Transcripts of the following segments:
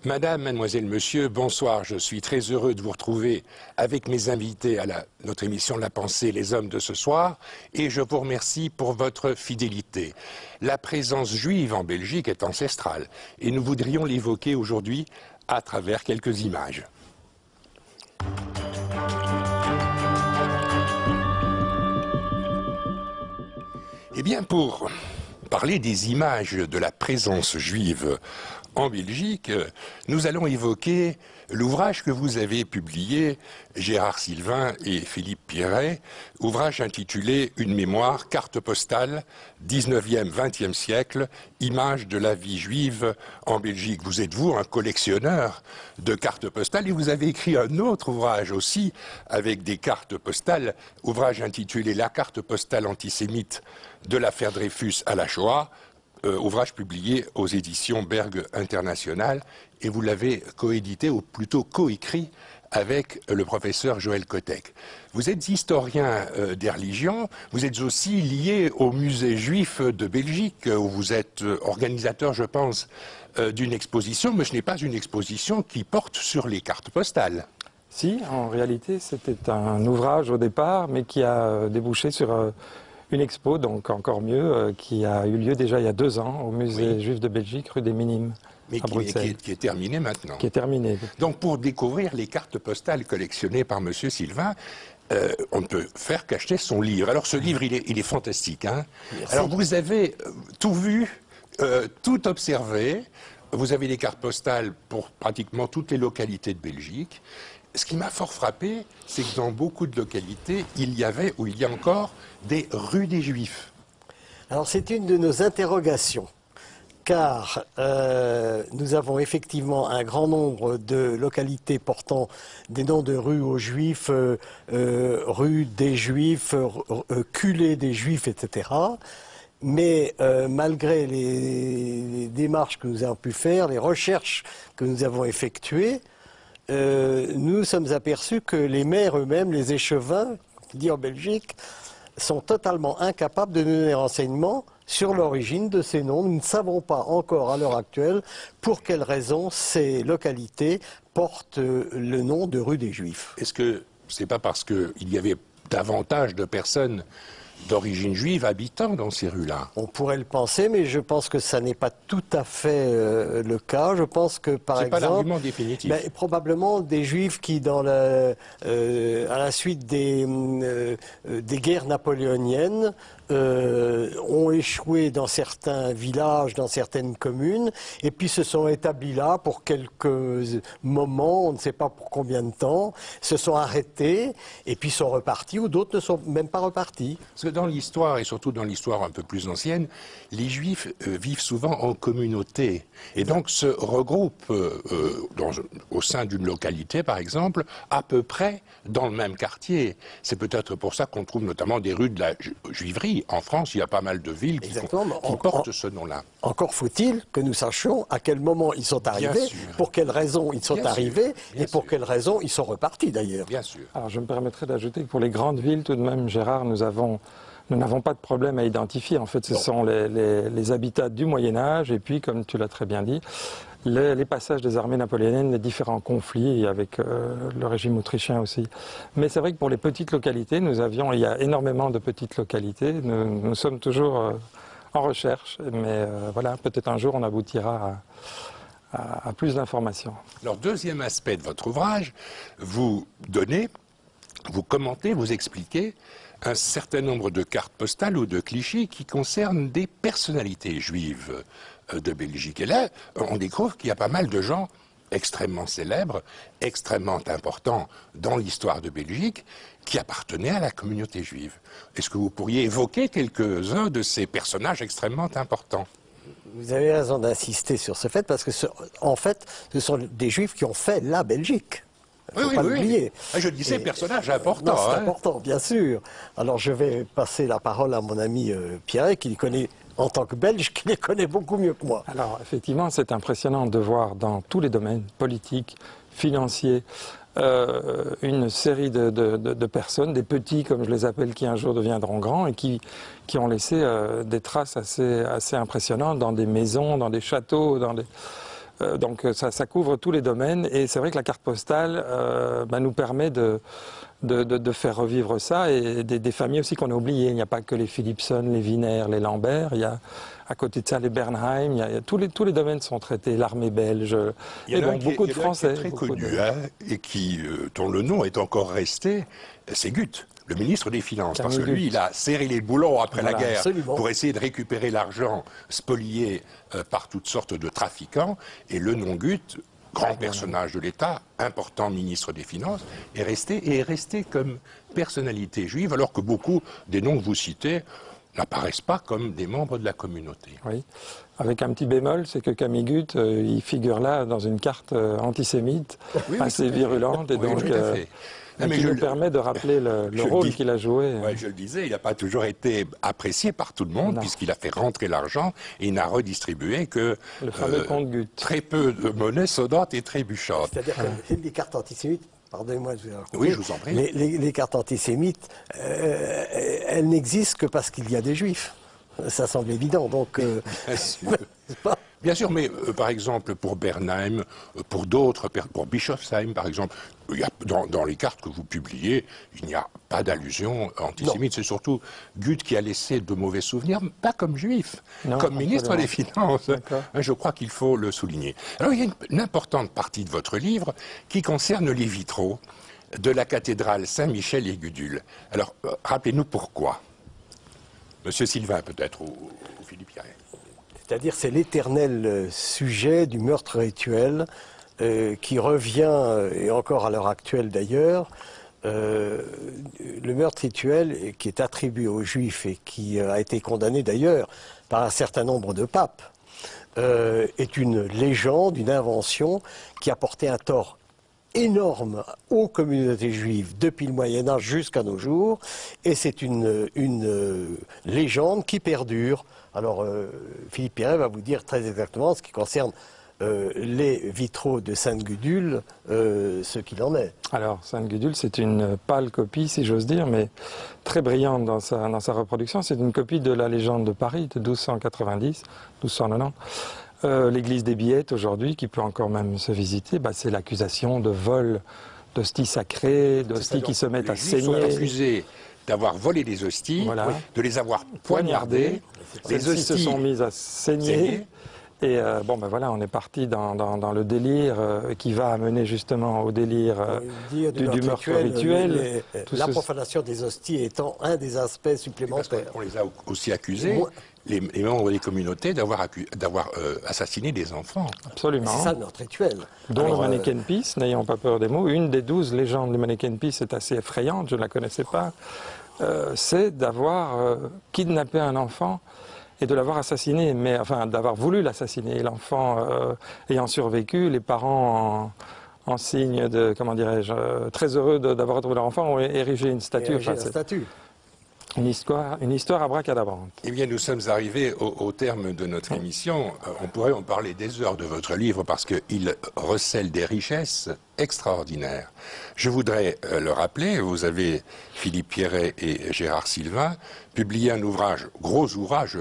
Madame, mademoiselle, monsieur, bonsoir. Je suis très heureux de vous retrouver avec mes invités à notre émission La Pensée, les hommes de ce soir, et je vous remercie pour votre fidélité. La présence juive en Belgique est ancestrale, et nous voudrions l'évoquer aujourd'hui à travers quelques images. Eh bien, pour parler des images de la présence juive en Belgique, nous allons évoquer l'ouvrage que vous avez publié, Gérard Sylvain et Philippe Pierret, ouvrage intitulé « Une mémoire, carte postale, 19e, 20e siècle, images de la vie juive en Belgique ». Vous êtes, vous, un collectionneur de cartes postales et vous avez écrit un autre ouvrage aussi avec des cartes postales, ouvrage intitulé « La carte postale antisémite de l'affaire Dreyfus à la Shoah ». Ouvrage publié aux éditions Berg International, et vous l'avez coédité, ou plutôt coécrit, avec le professeur Joël Kotek. Vous êtes historien des religions, vous êtes aussi lié au musée juif de Belgique, où vous êtes organisateur, je pense, d'une exposition, mais ce n'est pas une exposition qui porte sur les cartes postales. Si, en réalité, c'était un ouvrage au départ, mais qui a débouché sur une expo, donc encore mieux, qui a eu lieu déjà il y a 2 ans au musée juif de Belgique, rue des Minimes, mais à Bruxelles. Qui est terminé maintenant. Qui est terminé. Donc pour découvrir les cartes postales collectionnées par M. Sylvain, on ne peut faire qu'acheter son livre. Alors ce livre, il est fantastique. Hein. Alors vous avez tout vu, tout observé. Vous avez des cartes postales pour pratiquement toutes les localités de Belgique. Ce qui m'a fort frappé, c'est que dans beaucoup de localités, il y avait, ou il y a encore, des rues des Juifs. Alors c'est une de nos interrogations, car nous avons effectivement un grand nombre de localités portant des noms de rues aux Juifs, rue des Juifs, culée des Juifs, etc. Mais malgré les démarches que nous avons pu faire, les recherches que nous avons effectuées, nous sommes aperçus que les maires eux-mêmes, les échevins, dit en Belgique, sont totalement incapables de nous donner des renseignements sur l'origine de ces noms. Nous ne savons pas encore à l'heure actuelle pour quelles raisons ces localités portent le nom de rue des Juifs. Est-ce que c'est pas parce qu'il y avait davantage de personnes d'origine juive habitant dans ces rues-là? On pourrait le penser, mais je pense que ça n'est pas tout à fait le cas. Je pense que, par exemple... C'est pas l'argument définitif. Ben, probablement des Juifs qui, à la suite des guerres napoléoniennes, ont échoué dans certains villages, dans certaines communes, et puis se sont établis là pour quelques moments, on ne sait pas pour combien de temps, se sont arrêtés, et puis sont repartis, ou d'autres ne sont même pas repartis. Parce que dans l'histoire, et surtout dans l'histoire un peu plus ancienne, les Juifs vivent souvent en communauté, et donc se regroupent au sein d'une localité, par exemple, à peu près dans le même quartier. C'est peut-être pour ça qu'on trouve notamment des rues de la juiverie. En France, il y a pas mal de villes qui portent ce nom-là. Encore faut-il que nous sachions à quel moment ils sont arrivés, pour quelles raisons ils sont arrivés, et pour quelles raisons ils sont repartis d'ailleurs. Bien sûr. Alors je me permettrai d'ajouter que pour les grandes villes, tout de même, Gérard, nous n'avons pas de problème à identifier. En fait, ce sont les habitats du Moyen-Âge, et puis, comme tu l'as très bien dit, les passages des armées napoléoniennes, les différents conflits avec le régime autrichien aussi. Mais c'est vrai que pour les petites localités, il y a énormément de petites localités. Nous sommes toujours en recherche, mais voilà, peut-être un jour on aboutira à plus d'informations. Alors, deuxième aspect de votre ouvrage, vous commentez, vous expliquez un certain nombre de cartes postales ou de clichés qui concernent des personnalités juives de Belgique. Et là, on découvre qu'il y a pas mal de gens extrêmement célèbres, extrêmement importants dans l'histoire de Belgique, qui appartenaient à la communauté juive. Est-ce que vous pourriez évoquer quelques-uns de ces personnages extrêmement importants? Vous avez raison d'insister sur ce fait, parce que, en fait, ce sont des Juifs qui ont fait la Belgique. Faut pas l'oublier. Je disais personnage important. C'est important, bien sûr. Alors je vais passer la parole à mon ami Pierret, qui les connaît en tant que Belge, qui les connaît beaucoup mieux que moi. Alors effectivement, c'est impressionnant de voir dans tous les domaines, politiques, financiers, une série de personnes, des petits comme je les appelle, qui un jour deviendront grands et qui ont laissé des traces assez impressionnantes dans des maisons, dans des châteaux, Donc ça couvre tous les domaines et c'est vrai que la carte postale nous permet de faire revivre ça et des familles aussi qu'on a oubliées. Il n'y a pas que les Philipson, les Wiener, les Lambert, il y a à côté de ça les Bernheim, tous les domaines sont traités, l'armée belge, et bon, beaucoup de Français. Très connu et dont le nom est encore resté, c'est Guth. Le ministre des Finances, parce que lui, il a serré les boulons après la guerre pour essayer de récupérer l'argent spolié par toutes sortes de trafiquants. Et le nom Guth, grand personnage de l'État, important ministre des Finances, est resté comme personnalité juive, alors que beaucoup des noms que vous citez n'apparaissent pas comme des membres de la communauté. Oui, avec un petit bémol, c'est que Camille Guth, il figure là dans une carte antisémite assez virulente, et donc qui nous permet de rappeler le rôle qu'il a joué. Oui, je le disais, il n'a pas toujours été apprécié par tout le monde, puisqu'il a fait rentrer l'argent et il n'a redistribué que le fameux compte Guth. Très peu de monnaie sonnante et trébuchante. C'est-à-dire que les cartes antisémites, pardonnez-moi, oui, je vous en prie. Les cartes antisémites, elles n'existent que parce qu'il y a des juifs. Ça semble évident, donc... Bien sûr, mais par exemple pour Bernheim, pour d'autres, pour Bischofsheim par exemple, dans les cartes que vous publiez, il n'y a pas d'allusion antisémite. C'est surtout Guth qui a laissé de mauvais souvenirs, pas comme juif, comme ministre des Finances. Je crois qu'il faut le souligner. Alors il y a une importante partie de votre livre qui concerne les vitraux de la cathédrale Saint-Michel et Gudule. Alors rappelez-nous pourquoi. Monsieur Sylvain peut-être, ou Philippe Pierret. C'est-à-dire c'est l'éternel sujet du meurtre rituel qui revient, et encore à l'heure actuelle d'ailleurs, le meurtre rituel qui est attribué aux Juifs et qui a été condamné d'ailleurs par un certain nombre de papes, est une légende, une invention qui a porté un tort énorme aux communautés juives depuis le Moyen-Âge jusqu'à nos jours, et c'est une légende qui perdure. Alors, Philippe Pierret va vous dire très exactement ce qui concerne les vitraux de Sainte-Gudule, ce qu'il en est. Alors, Sainte-Gudule, c'est une pâle copie, si j'ose dire, mais très brillante dans sa reproduction. C'est une copie de la légende de Paris de 1290, 1290. L'église des Billettes, aujourd'hui, qui peut encore même se visiter, c'est l'accusation de vol d'hosties sacrées, d'hosties qui se mettent à saigner. Ils sont accusés d'avoir volé des hosties, de les avoir poignardées. Les hosties se sont mises à saigner. Et voilà, on est parti dans le délire qui va amener justement au délire du meurtre rituel. La profanation des hosties étant un des aspects supplémentaires. On les a aussi accusés, les membres des communautés, d'avoir assassiné des enfants. Absolument. C'est ça notre rituel. Dont le Mannequin Peace, n'ayons pas peur des mots. Une des 12 légendes du Mannequin Peace est assez effrayante, je ne la connaissais pas. C'est d'avoir kidnappé un enfant et de l'avoir assassiné, mais enfin d'avoir voulu l'assassiner. L'enfant ayant survécu, les parents en signe de, comment dirais-je, très heureux d'avoir retrouvé leur enfant, ont érigé une statue. Une histoire abracadabrante. Eh bien, nous sommes arrivés au terme de notre émission. On pourrait en parler des heures de votre livre parce qu'il recèle des richesses extraordinaires. Je voudrais le rappeler, vous avez, Philippe Pierret et Gérard Sylvain, publié un ouvrage, gros ouvrage,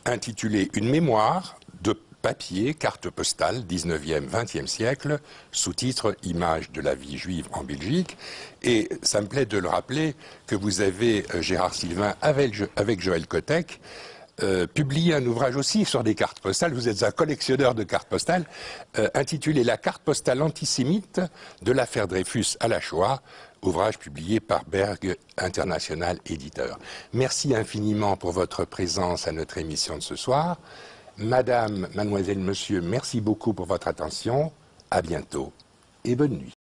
intitulé « Une mémoire » de papier, carte postale, 19e, 20e siècle, sous-titre « Images de la vie juive en Belgique ». Et ça me plaît de le rappeler que vous avez, Gérard Sylvain, avec Joël Kotek, publié un ouvrage aussi sur des cartes postales. Vous êtes un collectionneur de cartes postales, intitulé « La carte postale antisémite de l'affaire Dreyfus à la Shoah », ouvrage publié par Berg International Éditeur. Merci infiniment pour votre présence à notre émission de ce soir. Madame, mademoiselle, monsieur, merci beaucoup pour votre attention. À bientôt et bonne nuit.